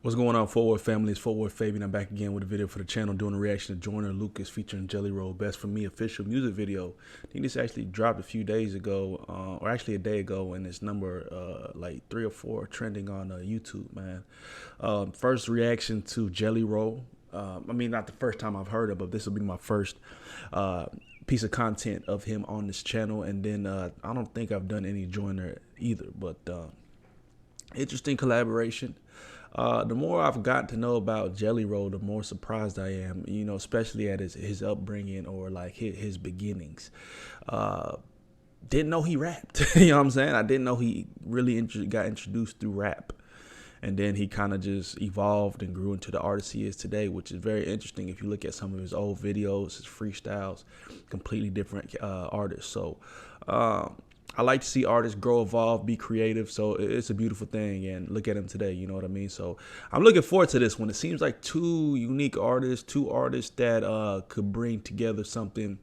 What's going on, Forward family? It's Forward Fabian. I'm back again with a video for the channel doing a reaction to Joyner Lucas featuring Jelly Roll Best For Me official music video. I think this actually dropped a few days ago, or actually a day ago, and it's number like 3 or 4 trending on YouTube, man. First reaction to Jelly Roll. I mean, not the first time I've heard it, but this will be my first piece of content of him on this channel. And then I don't think I've done any Joyner either, but interesting collaboration. The more I've gotten to know about Jelly Roll, the more surprised I am, you know, especially at his upbringing or like his beginnings. Didn't know he rapped. You know what I'm saying? I didn't know he really got introduced through rap. And then he kind of just evolved and grew into the artist he is today, which is very interesting. If you look at some of his old videos, his freestyles, completely different artists. So I like to see artists grow, evolve, be creative. So it's a beautiful thing. And look at him today, you know what I mean? So I'm looking forward to this one. It seems like two unique artists, two artists that could bring together something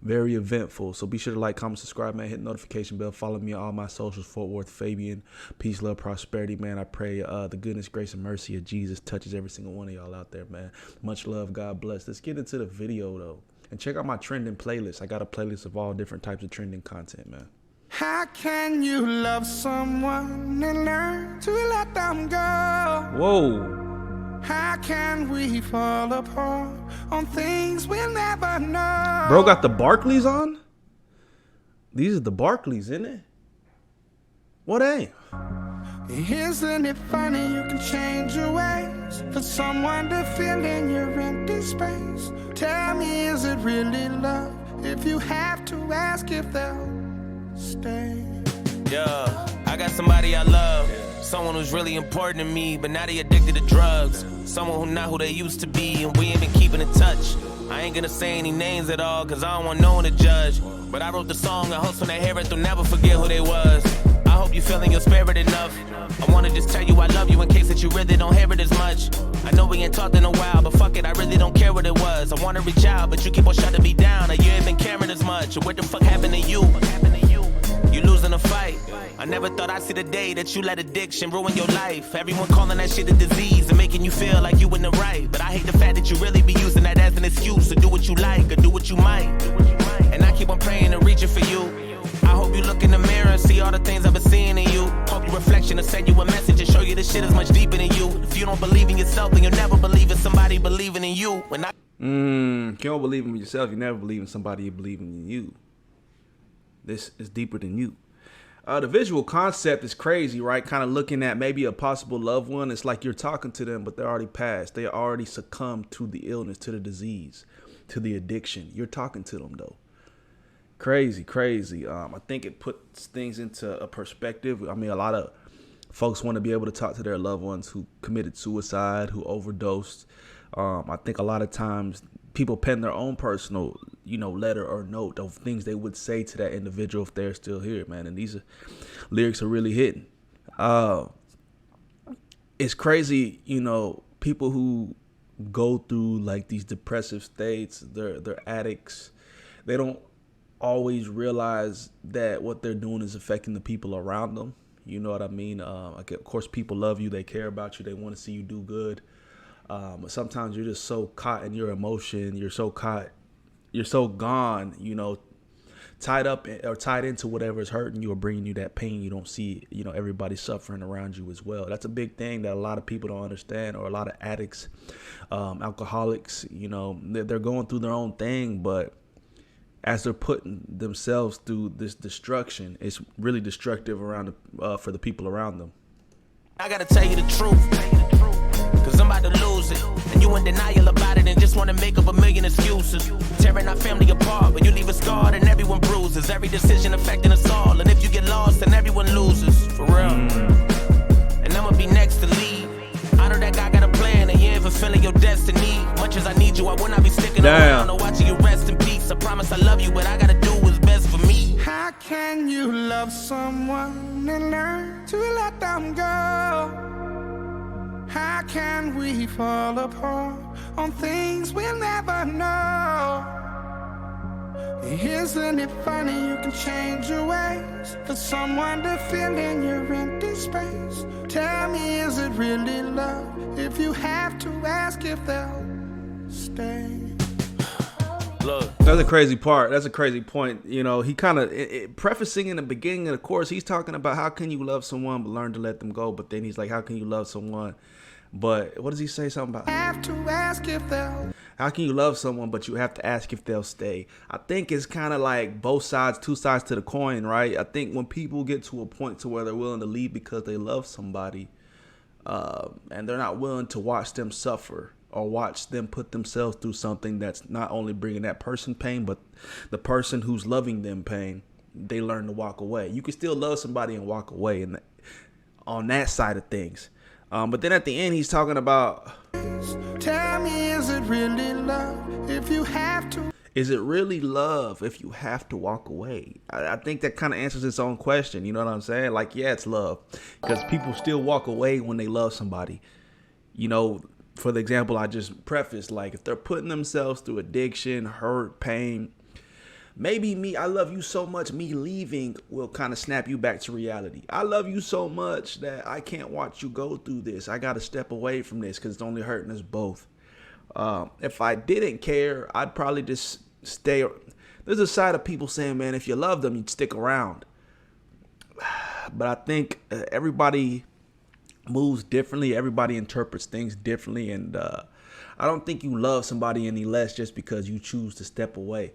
very eventful. So be sure to like, comment, subscribe, man. Hit the notification bell. Follow me on all my socials. Fort Worth Fabian. Peace, love, prosperity, man. I pray the goodness, grace, and mercy of Jesus touches every single one of y'all out there, man. Much love. God bless. Let's get into the video, though. And check out my trending playlist. I got a playlist of all different types of trending content, man. How can you love someone and learn to let them go? Whoa. How can we fall apart on things we'll never know? Bro got the Barclays on? These are the Barclays, isn't it? What ain't? Isn't it funny you can change your ways for someone to fill in your empty space? Tell me, is it really love if you have to ask if they'll stay? Yeah, I got somebody I love, someone who's really important to me, but now they addicted to drugs. Someone who not who they used to be, and we ain't been keeping in touch. I ain't gonna say any names at all, cause I don't want no one to judge. But I wrote the song, I hope when they hear it, they'll never forget who they was. I hope you feeling your spirit enough. I wanna just tell you I love you in case that you really don't hear it as much. I know we ain't talked in a while, but fuck it, I really don't care what it was. I wanna reach out, but you keep on shutting me down, and you ain't been caring as much. What the fuck happened to you? You losing a fight. I never thought I'd see the day that you let addiction ruin your life. Everyone calling that shit a disease and making you feel like you in the right. But I hate the fact that you really be using that as an excuse to do what you like or do what you might. And I keep on praying and reaching for you. I hope you look in the mirror and see all the things I've been seeing in you. Hope your reflection will send you a message and show you this shit is much deeper than you. If you don't believe in yourself, then you'll never believe in somebody believing in you. When if you don't believe in yourself, you never believe in somebody believing in you. This is deeper than you. The visual concept is crazy, right? Kind of looking at maybe a possible loved one. It's like you're talking to them, but they're already passed. They already succumbed to the illness, to the disease, to the addiction. You're talking to them, though. Crazy, crazy. I think it puts things into a perspective. I mean, a lot of folks want to be able to talk to their loved ones who committed suicide, who overdosed. I think a lot of times people pen their own personal, you know, letter or note of things they would say to that individual if they're still here, man. And these lyrics are really hitting. It's crazy, you know, people who go through like these depressive states, they're addicts. They don't always realize that what they're doing is affecting the people around them. You know what I mean? Like, of course, people love you. They care about you. They want to see you do good. But sometimes you're just so caught in your emotion. You're so gone, you know, tied up or tied into whatever is hurting you or bringing you that pain. You don't see, you know, everybody suffering around you as well. That's a big thing that a lot of people don't understand, or a lot of addicts, alcoholics, you know, they're going through their own thing. But as they're putting themselves through this destruction, it's really destructive around for the people around them. I gotta tell you the truth, cause I'm about to lose it. And you in denial about it and just wanna make up a million excuses. Tearing our family apart, but you leave us scarred and everyone bruises. Every decision affecting us all, and if you get lost, then everyone loses. For real. And I'ma be next to leave. I know that guy got a plan, and you ain't fulfilling your destiny. Much as I need you, I will not be sticking around or watching you rest in peace. I promise I love you, but I gotta do what's best for me. How can you love someone and learn to let them go? How can we fall apart on things we'll never know? Isn't it funny you can change your ways for someone to fill in your empty space? Tell me, is it really love if you have to ask if they'll stay? Look. That's a crazy part. That's a crazy point. You know, he kind of prefacing in the beginning of the course, he's talking about how can you love someone but learn to let them go. But then he's like, how can you love someone? But what does he say something about? Have to ask if they'll. How can you love someone but you have to ask if they'll stay? I think it's kind of like both sides, two sides to the coin, right? I think when people get to a point to where they're willing to leave because they love somebody, and they're not willing to watch them suffer or watch them put themselves through something that's not only bringing that person pain, but the person who's loving them pain, they learn to walk away. You can still love somebody and walk away, and on that side of things. But then at the end, he's talking about, Tell me, is it really love if you have to? Is it really love if you have to walk away? I think that kind of answers its own question. You know what I'm saying? Like, yeah, it's love, because people still walk away when they love somebody. You know, for the example I just prefaced, like if they're putting themselves through addiction, hurt, pain, maybe I love you so much, me leaving will kind of snap you back to reality. I love you so much that I can't watch you go through this. I got to step away from this because it's only hurting us both. If I didn't care, I'd probably just stay. There's a side of people saying, man, if you love them, you'd stick around. But I think everybody moves differently. Everybody interprets things differently. And I don't think you love somebody any less just because you choose to step away.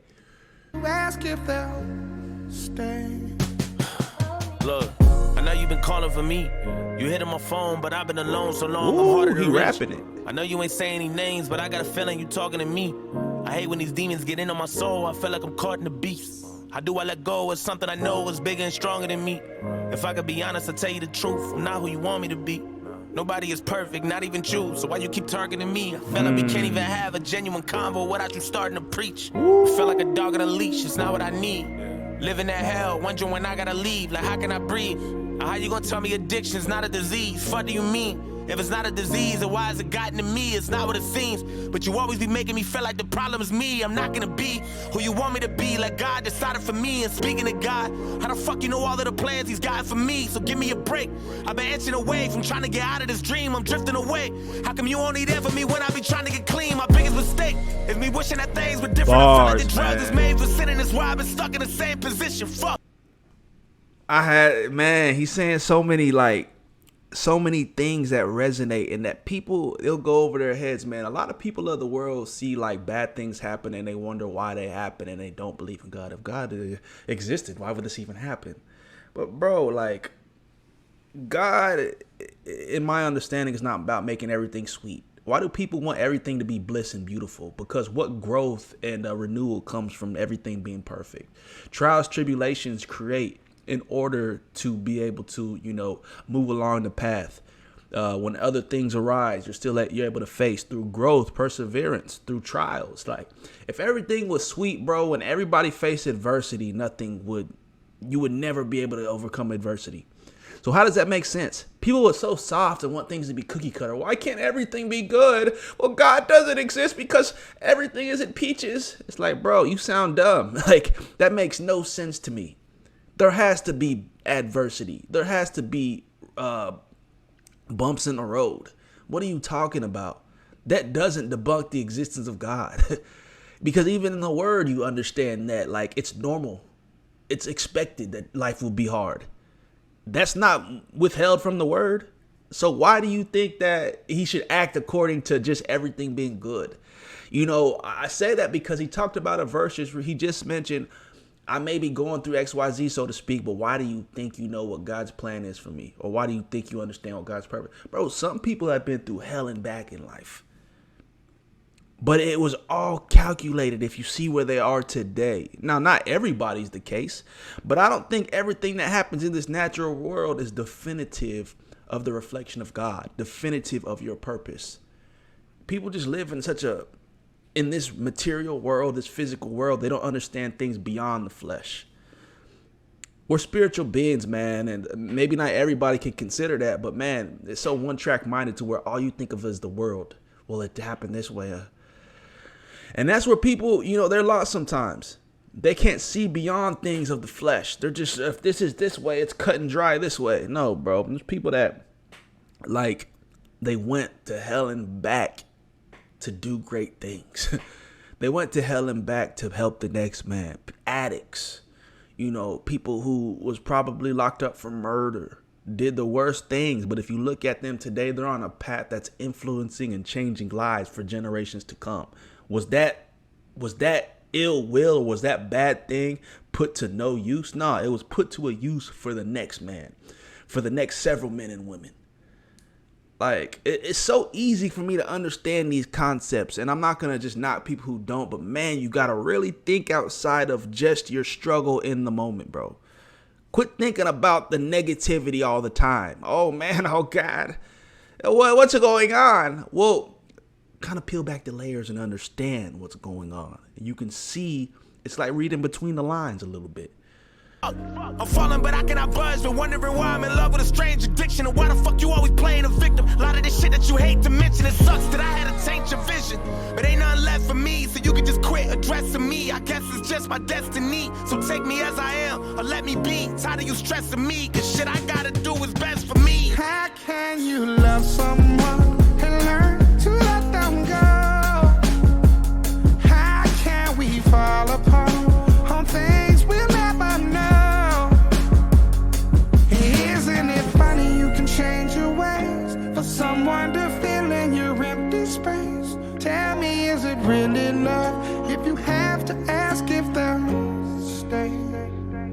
Ask if they'll stay. Look, I know you've been calling for me. You hitting my phone, but I've been alone so long. I'm Ooh, harder to he reach. rapping it. I know you ain't saying any names, but I got a feeling you talking to me. I hate when these demons get in on my soul. I feel like I'm caught in the beast. How do I let go of something I know is bigger and stronger than me? If I could be honest, I'll tell you the truth. I'm not who you want me to be. Nobody is perfect, not even you. So why you keep targeting me? I feel like we can't even have a genuine convo without you starting to preach. I feel like a dog on a leash, it's not what I need. Living that hell, wondering when I gotta leave. Like, how can I breathe? How you gonna tell me addiction's not a disease? What do you mean? If it's not a disease, then why has it gotten to me? It's not what it seems. But you always be making me feel like the problem is me. I'm not gonna be who you want me to be. Like God decided for me. And speaking of God, how the fuck you know all of the plans he's got for me? So give me a break. I've been inching away from trying to get out of this dream. I'm drifting away. How come you only there for me when I be trying to get clean? My biggest mistake is me wishing that things were different. I feel like the drugs is made for sinning. That's why I've been stuck in the same position. Fuck. He's saying so many things that resonate and that people, it'll go over their heads, man. A lot of people of the world see like bad things happen and they wonder why they happen and they don't believe in God. If God existed, why would this even happen? But bro, like, God, in my understanding, is not about making everything sweet. Why do people want everything to be bliss and beautiful? Because what growth and renewal comes from everything being perfect? Trials, tribulations create in order to be able to, move along the path. When other things arise, you're able to face through growth, perseverance, through trials. Like, if everything was sweet, bro, and everybody faced adversity, you would never be able to overcome adversity. So how does that make sense? People are so soft and want things to be cookie cutter. Why can't everything be good? Well, God doesn't exist because everything isn't peaches. It's like, bro, you sound dumb. Like, that makes no sense to me. There has to be adversity. There has to be bumps in the road. What are you talking about? That doesn't debunk the existence of God. Because even in the word, you understand that, like, it's normal. It's expected that life will be hard. That's not withheld from the word. So why do you think that he should act according to just everything being good? I say that because he talked about a verse where he just mentioned, I may be going through XYZ, so to speak, but why do you think you know what God's plan is for me? Or why do you think you understand what God's purpose? Bro, some people have been through hell and back in life. But it was all calculated if you see where they are today. Now, not everybody's the case, but I don't think everything that happens in this natural world is definitive of the reflection of God, definitive of your purpose. People just live in this material world, this physical world. They don't understand things beyond the flesh. We're spiritual beings, man, and maybe not everybody can consider that, but man, it's so one-track minded to where all you think of is the world. Well, it happened this way. And that's where people, they're lost sometimes. They can't see beyond things of the flesh. They're just, if this is this way, it's cut and dry this way. No, bro. There's people that, like, they went to hell and back to do great things. They went to hell and back to help the next man. Addicts, you know, people who was probably locked up for murder, did the worst things. But if you look at them today, they're on a path that's influencing and changing lives for generations to come. Was that ill will, or was that bad thing put to no use? Nah, it was put to a use for the next man, for the next several men and women. Like, it's so easy for me to understand these concepts, and I'm not going to just knock people who don't, but man, you got to really think outside of just your struggle in the moment, bro. Quit thinking about the negativity all the time. Oh man, oh God, what's going on? Well, kind of peel back the layers and understand what's going on. And you can see, it's like reading between the lines a little bit. I'm falling, but I cannot budge. Been wondering why I'm in love with a strange addiction, and why the fuck you always playing a victim. A lot of this shit that you hate to mention, it sucks that I had to taint your vision. But ain't nothing left for me, so you can just quit addressing me. I guess it's just my destiny. So take me as I am, or let me be. Tired of you stressing me, cause shit I gotta do is best for me. How can you love someone and learn to let them go? How can we fall apart on things we'll never know? Isn't it funny you can change your ways for someone to fill in your empty space? Tell me, is it really love if you have to ask if they'll stay?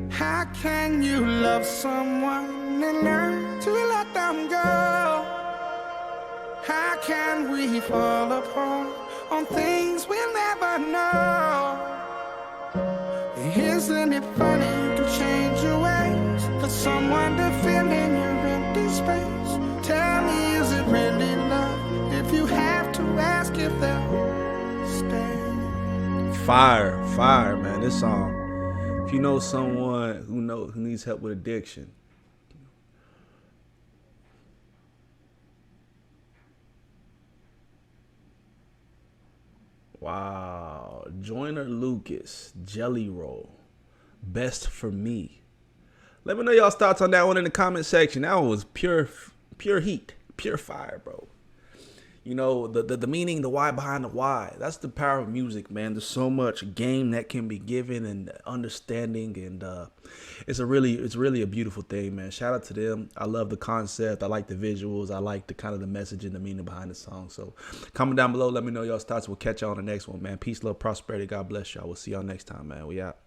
How can you love someone and learn to let them go? How can we fall apart on things we'll never know? Isn't it funny you can change your ways for someone to fill in your empty space? Tell me, is it really love if you have to ask if they'll stay? Fire, man. This song. If you know someone who needs help with addiction, wow. Joyner Lucas, Jelly Roll, Best for Me. Let me know y'all's thoughts on that one in the comment section. That one was pure heat, pure fire, bro. You know, the meaning, the why behind the why. That's the power of music, man. There's so much game that can be given and understanding, and it's really a beautiful thing, man. Shout out to them. I love the concept. I like the visuals. I like the kind of the message and the meaning behind the song. So comment down below. Let me know y'all's thoughts. We'll catch y'all on the next one, man. Peace, love, prosperity. God bless y'all. We'll see y'all next time, man. We out.